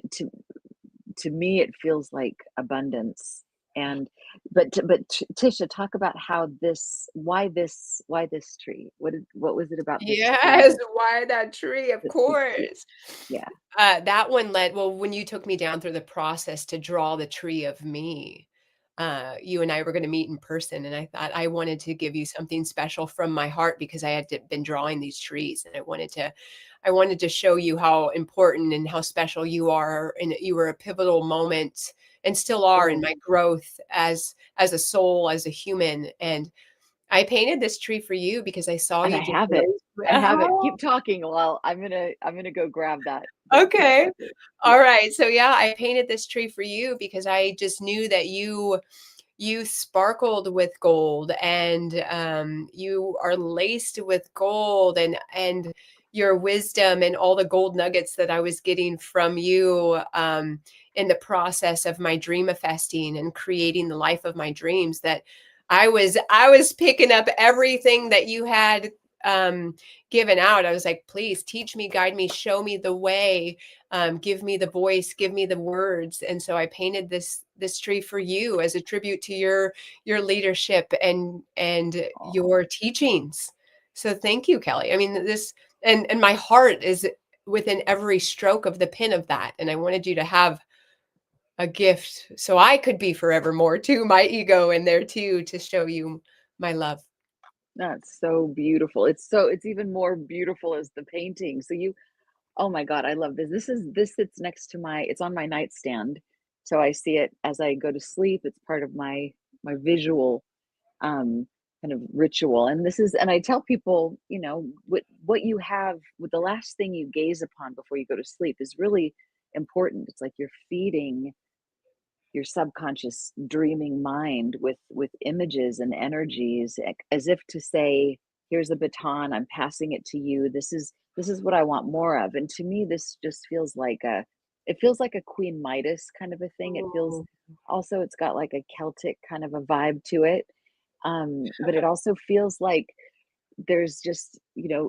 Speaker 1: to me it feels like abundance. And Tisha, talk about how why this tree, what was it about this tree
Speaker 2: Yes,
Speaker 1: that
Speaker 2: why that tree? Of
Speaker 1: speaks to you?
Speaker 2: course.
Speaker 1: Yeah.
Speaker 2: That one well, when you took me down through the process to draw the tree of me, you and I were going to meet in person. And I thought I wanted to give you something special from my heart because I had been drawing these trees and I wanted to show you how important and how special you are. And you were a pivotal moment and still are in
Speaker 1: Oh,
Speaker 2: my growth as a soul, as a human. And I painted this tree for you because I saw
Speaker 1: and
Speaker 2: you just
Speaker 1: I have it.
Speaker 2: uh-huh.
Speaker 1: Keep talking while I'm gonna go grab that piece
Speaker 2: Okay.
Speaker 1: of it.
Speaker 2: All
Speaker 1: Yeah.
Speaker 2: right. So yeah, I painted this tree for you because I just knew that you sparkled with gold and you are laced with gold and your wisdom and all the gold nuggets that I was getting from you in the process of my dreamifesting and creating the life of my dreams, that I was picking up everything that you had um given out. I was like, please teach me, guide me, show me the way, give me the voice, give me the words. And so I painted this tree for you as a tribute to your leadership and
Speaker 1: Oh,
Speaker 2: your teachings. So thank you, Kelly. I mean, this and my heart is within every stroke of the pen of that. And I wanted you to have a gift so I could be forevermore too, my ego in there too, to show you my love.
Speaker 1: that's so beautiful. It's even more beautiful as the painting. So you Oh my God, I love this. This sits next to it's on my nightstand. So I see it as I go to sleep. It's part of my visual um kind of ritual. And I tell people, what you have with the last thing you gaze upon before you go to sleep is really important. It's like you're feeding your subconscious dreaming mind with images and energies, as if to say, here's a baton, I'm passing it to you. This is what I want more of. And to me, this just feels like a Queen Midas kind of a thing. It feels,
Speaker 2: Oh,
Speaker 1: also it's got like a Celtic kind of a vibe to it. But it also feels like there's just,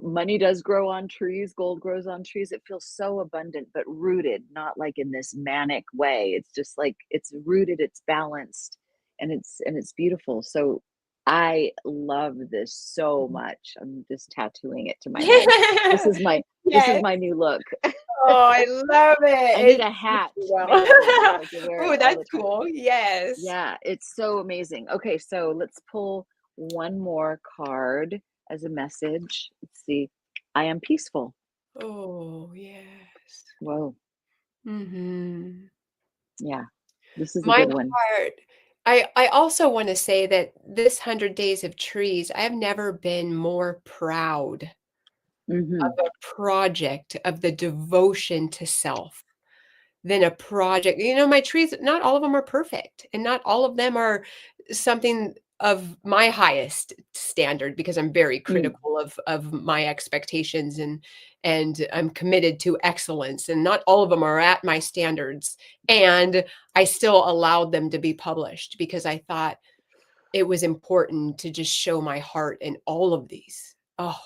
Speaker 1: money does grow on trees, gold grows on trees. It feels so abundant, but rooted, not like in this manic way. It's just like it's rooted, it's balanced, and it's beautiful. So I love this so much. I'm just tattooing it to my leg. This is my this is
Speaker 2: yes.
Speaker 1: my new look.
Speaker 2: Oh, I love
Speaker 1: I need
Speaker 2: it.
Speaker 1: a hat.
Speaker 2: It's
Speaker 1: Maybe I will, so
Speaker 2: well.
Speaker 1: I can wear it
Speaker 2: Oh,
Speaker 1: all
Speaker 2: that's
Speaker 1: the time.
Speaker 2: cool. Yes.
Speaker 1: Yeah, it's so amazing. Okay, so let's pull one more card as a message. Let's see. I am peaceful.
Speaker 2: Oh, yes.
Speaker 1: Whoa.
Speaker 2: Mhm.
Speaker 1: Yeah, this is a
Speaker 2: My
Speaker 1: good one.
Speaker 2: heart. I also want to say that this 100 Days of Trees, I have never been more proud of
Speaker 1: Hmm.
Speaker 2: a project, of the devotion to self, than a project. My trees, not all of them are perfect, and not all of them are something of my highest standard because I'm very
Speaker 1: Mm.
Speaker 2: critical of my expectations and I'm committed to excellence, and not all of them are at my standards. And I still allowed them to be published because I thought it was important to just show my heart in all of these. Oh,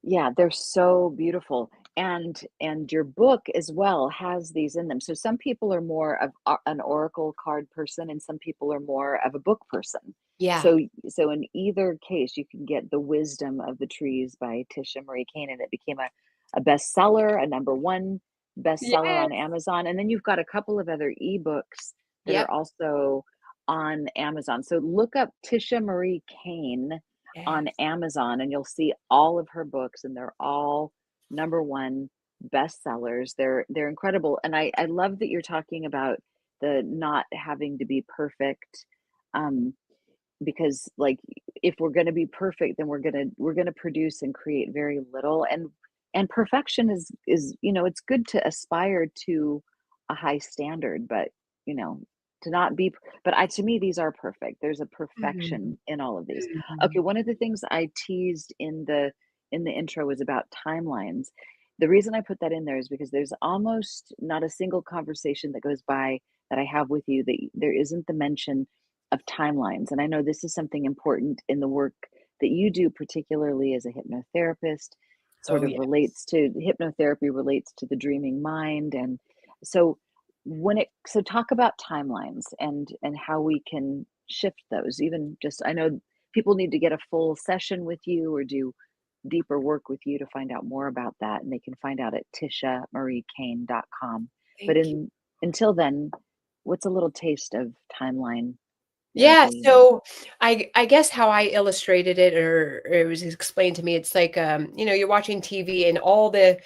Speaker 1: Yeah, they're so beautiful. and your book as well has these in them. So some people are more of an oracle card person, and some people are more of a book person.
Speaker 2: Yeah.
Speaker 1: So in either case, you can get The Wisdom of the Trees by Tisha Marie Cain, and it became a bestseller, a #1 bestseller
Speaker 2: Yes.
Speaker 1: on Amazon. And then you've got a couple of other ebooks that
Speaker 2: Yep.
Speaker 1: are also on Amazon. So look up Tisha Marie Cain on
Speaker 2: Yes.
Speaker 1: Amazon, and you'll see all of her books, and they're all #1 bestsellers. They're incredible. And I love that you're talking about the not having to be perfect. Um, because like if we're going to be perfect, then we're going to produce and create very little. And perfection is, it's good to aspire to a high standard, but you know to not be, but I to me these are perfect. There's a
Speaker 2: Mhm.
Speaker 1: perfection in all of these. Okay,
Speaker 2: Mhm.
Speaker 1: one of the things I teased in the intro was about timelines. The reason I put that in there is because there's almost not a single conversation that goes by that I have with you that there isn't the mention of timelines. And I know this is something important in the work that you do, particularly as a hypnotherapist. Sort
Speaker 2: Oh,
Speaker 1: of
Speaker 2: yeah.
Speaker 1: relates to hypnotherapy, relates to the dreaming mind. And so so talk about timelines and how we can shift those. Even just, I know people need to get a full session with you or do deeper work with you to find out more about that, and they can find out at tishamariekain.com. But
Speaker 2: Thank you.
Speaker 1: until then, what's a little taste of timeline
Speaker 2: Yeah,
Speaker 1: therapy?
Speaker 2: so I guess how I illustrated it or it was explained to me, it's like, you're watching TV and all the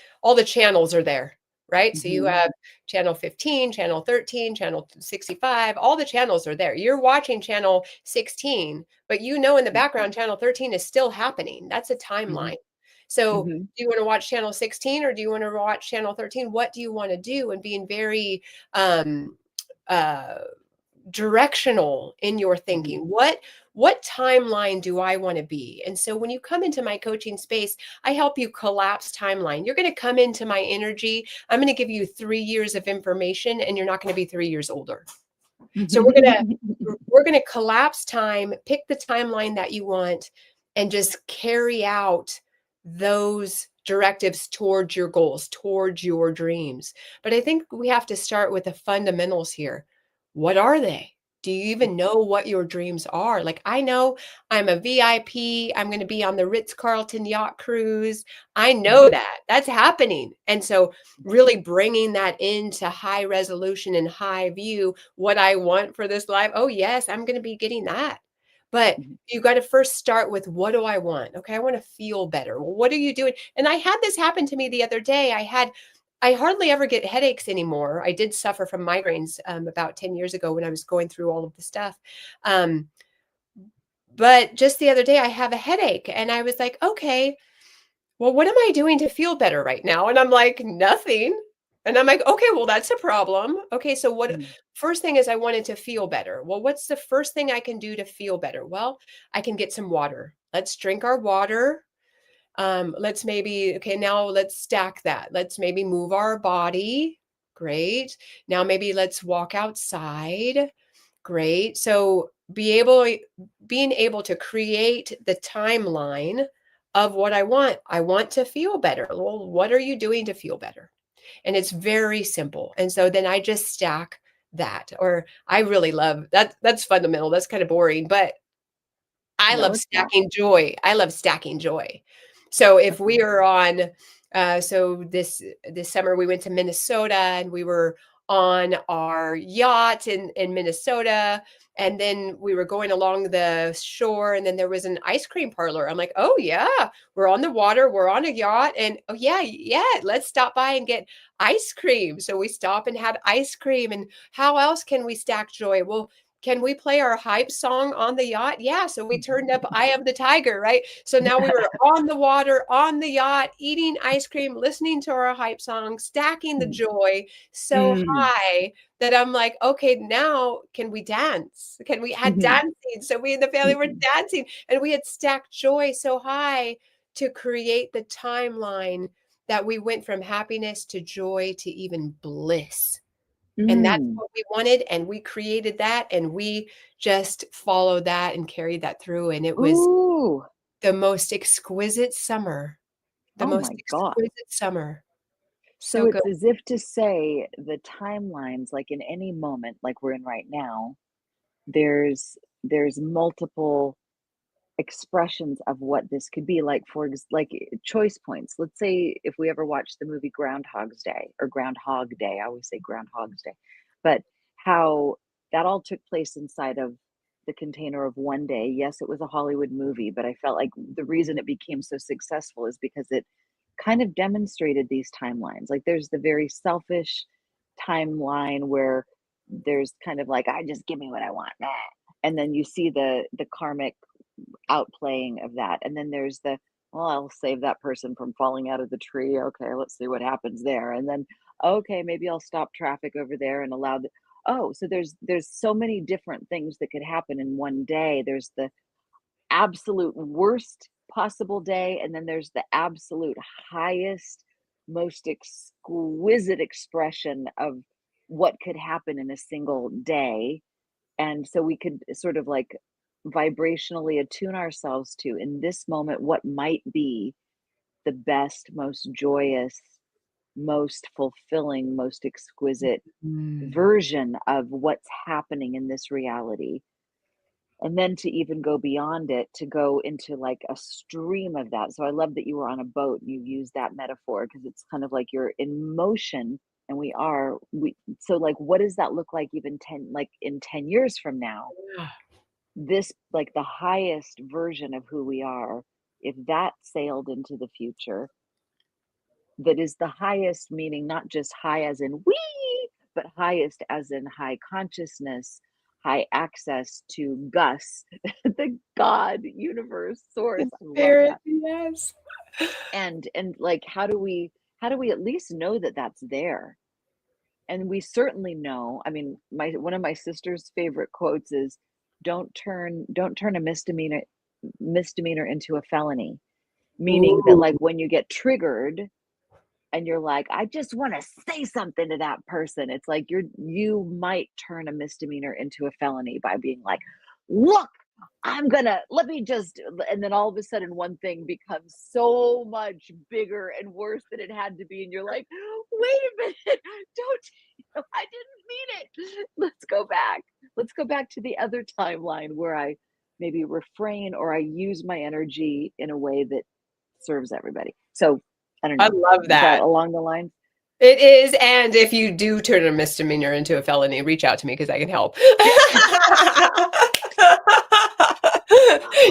Speaker 2: channels are there, right? So you
Speaker 1: Hmm.
Speaker 2: have channel 15, channel 13, channel 65, all the channels are there. You're watching channel 16, but in the background channel 13 is still happening. That's a
Speaker 1: Hmm.
Speaker 2: timeline. So
Speaker 1: Hmm.
Speaker 2: do you want to watch channel 16 or do you want to watch channel 13? What do you want to do? And being very um uh directional in your
Speaker 1: Hmm.
Speaker 2: thinking. What timeline do I want to be? And so when you come into my coaching space, I help you collapse timeline. You're going to come into my energy. I'm going to give you 3 years of information and you're not going to be 3 years older. So we're going to collapse time, pick the timeline that you want and just carry out those directives towards your goals, towards your dreams. But I think we have to start with the fundamentals here. What are they? Do you even know what your dreams are? Like, I know I'm a VIP. I'm going to be on the Ritz-Carlton yacht cruise. I know that. That's happening. And so really bringing that into high resolution and high view, what I want for this life. Oh, yes, I'm going to be getting that. But you got to first start with what do I want? Okay, I want to feel better. Well, what are you doing? And I had this happen to me the other day. I hardly ever get headaches anymore. I did suffer from migraines about 10 years ago when I was going through all of the stuff. Um, but just the other day, I have a headache and I was like, okay, well, what am I doing to feel better right now? And I'm like, nothing. And I'm like, okay, well, that's a problem. Okay, so first thing is I wanted to feel better. Well, what's the first thing I can do to feel better? Well, I can get some water. Let's drink our water. Let's maybe, okay, now let's stack that. Let's maybe move our body. Great. Now maybe let's walk outside. Great. So being able to create the timeline of what I want. I want to feel better. Well, what are you doing to feel better? And it's very simple. And so then I just stack that. Or I really love that. That's fundamental. That's kind of boring, but I
Speaker 1: No,
Speaker 2: love
Speaker 1: it's not.
Speaker 2: stacking joy. I love stacking joy. So if
Speaker 1: Okay.
Speaker 2: we are on, so this summer we went to Minnesota and we were on our yacht in Minnesota, and then we were going along the shore, and then there was an ice cream parlor. I'm like, oh yeah, we're on the water, we're on a yacht, and oh yeah, yeah, let's stop by and get ice cream. So we stop and had ice cream, and how else can we stack joy? Well, can we play our hype song on the yacht? Yeah. So we turned up Eye of the Tiger, right? So now we were on the water, on the yacht, eating ice cream, listening to our hype song, stacking the joy so
Speaker 1: Mm.
Speaker 2: high that I'm like, okay, now can we dance? Can we had
Speaker 1: Mhm.
Speaker 2: dancing? So we and the family were dancing and we had stacked joy so high to create the timeline that we went from happiness to joy to even bliss. And that's
Speaker 1: Mm.
Speaker 2: what we wanted, and we created that, and we just followed that and carried that through, and it was
Speaker 1: Ooh.
Speaker 2: the most exquisite summer, the
Speaker 1: Oh
Speaker 2: most
Speaker 1: my God.
Speaker 2: exquisite summer.
Speaker 1: So
Speaker 2: So good.
Speaker 1: it's as if to say the timelines, like in any moment, like we're in right now, there's multiple expressions of what this could be like choice points. Let's say if we ever watched the movie Groundhog's Day or Groundhog Day, I always say Groundhog's Day, but how that all took place inside of the container of one day. Yes, it was a Hollywood movie, but I felt like the reason it became so successful is because it kind of demonstrated these timelines. Like there's the very selfish timeline where there's kind of like, I just give me what I want. Nah. And then you see the karmic outplaying of that. And then there's the, well, I'll save that person from falling out of the tree. Okay, let's see what happens there. And then, okay, maybe I'll stop traffic over there and allow the, oh, so there's so many different things that could happen in one day. There's the absolute worst possible day, and then there's the absolute highest, most exquisite expression of what could happen in a single day. And so we could sort of like vibrationally attune ourselves to, in this moment, what might be the best, most joyous, most fulfilling, most exquisite
Speaker 2: Mm.
Speaker 1: version of what's happening in this reality. And then to even go beyond it, to go into like a stream of that. So I love that you were on a boat and you use that metaphor, because it's kind of like you're in motion, and we so like what does that look like even 10, like in 10 years from now?
Speaker 2: Yeah.
Speaker 1: This, like the highest version of who we are, if that sailed into the future, that is the highest, meaning not just high as in we, but highest as in high consciousness, high access to Gus, the God, universe, source. I love
Speaker 2: Spirit,
Speaker 1: that.
Speaker 2: yes.
Speaker 1: And like how do we at least know that that's there? And we certainly know, I mean, my one of my sister's favorite quotes is, don't turn a misdemeanor into a felony, meaning that
Speaker 2: Ooh.
Speaker 1: like when you get triggered and you're like, I just want to say something to that person, it's like you might turn a misdemeanor into a felony by being like, look, let me just, and then all of a sudden one thing becomes so much bigger and worse than it had to be. And you're like, wait a minute, don't, I didn't mean it. Let's go back to the other timeline where I maybe refrain or I use my energy in a way that serves everybody. So I don't
Speaker 2: I
Speaker 1: know.
Speaker 2: love
Speaker 1: Is that
Speaker 2: that.
Speaker 1: along the line?
Speaker 2: It is, and if you do turn a misdemeanor into a felony, reach out to me because I can help.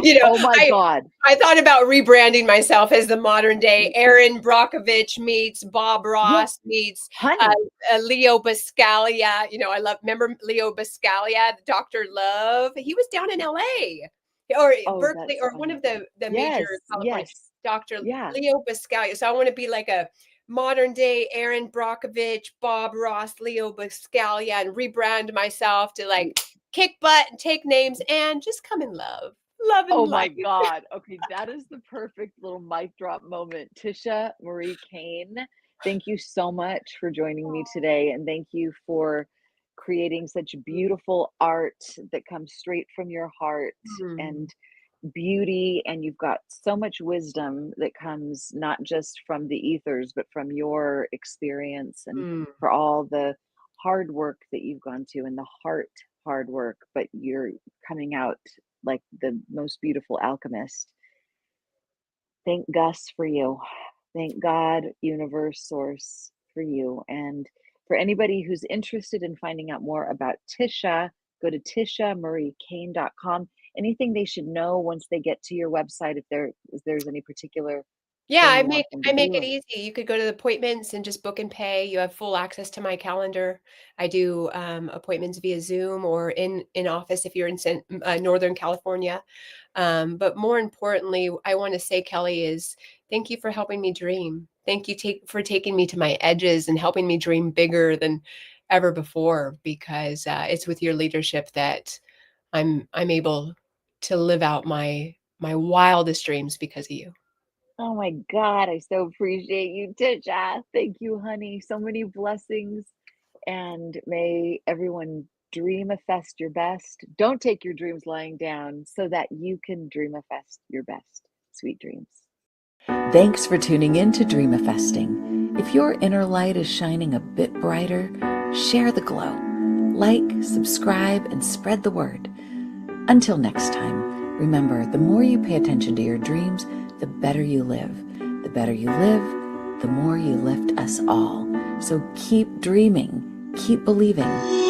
Speaker 2: You know,
Speaker 1: Oh my God.
Speaker 2: I thought about rebranding myself as the modern day Aaron Brockovich meets Bob
Speaker 1: Yeah,
Speaker 2: Ross meets
Speaker 1: honey.
Speaker 2: Leo Buscaglia. You know, remember Leo Buscaglia, Dr. Love? He was down in LA or
Speaker 1: Oh,
Speaker 2: Berkeley
Speaker 1: that's
Speaker 2: or one
Speaker 1: funny.
Speaker 2: of the major
Speaker 1: Yes,
Speaker 2: California.
Speaker 1: yes.
Speaker 2: Dr.
Speaker 1: Yeah.
Speaker 2: Leo Buscaglia. So I want to be like a modern day Aaron Brockovich, Bob Ross, Leo Buscaglia, and rebrand myself to like kick butt and take names and just come in love and
Speaker 1: Oh my
Speaker 2: light.
Speaker 1: God. Okay, that is the perfect little mic drop moment. Tisha Marie Cain, thank you so much for joining me today. And thank you for creating such beautiful art that comes straight from your heart
Speaker 2: Mm.
Speaker 1: and beauty. And you've got so much wisdom that comes not just from the ethers, but from your experience, and
Speaker 2: Mm.
Speaker 1: for all the hard work that you've gone to, and the heart hard work, but you're coming out like the most beautiful alchemist. Thank Gus for you. Thank God, universe, source for you. And for anybody who's interested in finding out more about Tisha, go to tishamariecain.com. Anything they should know once they get to your website, if there's any particular
Speaker 2: Yeah,
Speaker 1: thing you want them to
Speaker 2: I make it
Speaker 1: do?
Speaker 2: easy. You could go to the appointments and just book and pay. You have full access to my calendar. I do appointments via Zoom or in office if you're in Northern California. But more importantly, I want to say, Kelly, is thank you for helping me dream. Thank you for taking me to my edges and helping me dream bigger than ever before. Because it's with your leadership that I'm able to live out my wildest dreams because of you.
Speaker 1: Oh my God, I so appreciate you, Tisha. Thank you, honey. So many blessings. And may everyone dreamifest your best. Don't take your dreams lying down so that you can dreamifest your best. Sweet dreams.
Speaker 3: Thanks for tuning in to Dreamifesting. If your inner light is shining a bit brighter, share the glow. Like, subscribe, and spread the word. Until next time, remember, the more you pay attention to your dreams, the better you live. The better you live, the more you lift us all. So keep dreaming, keep believing.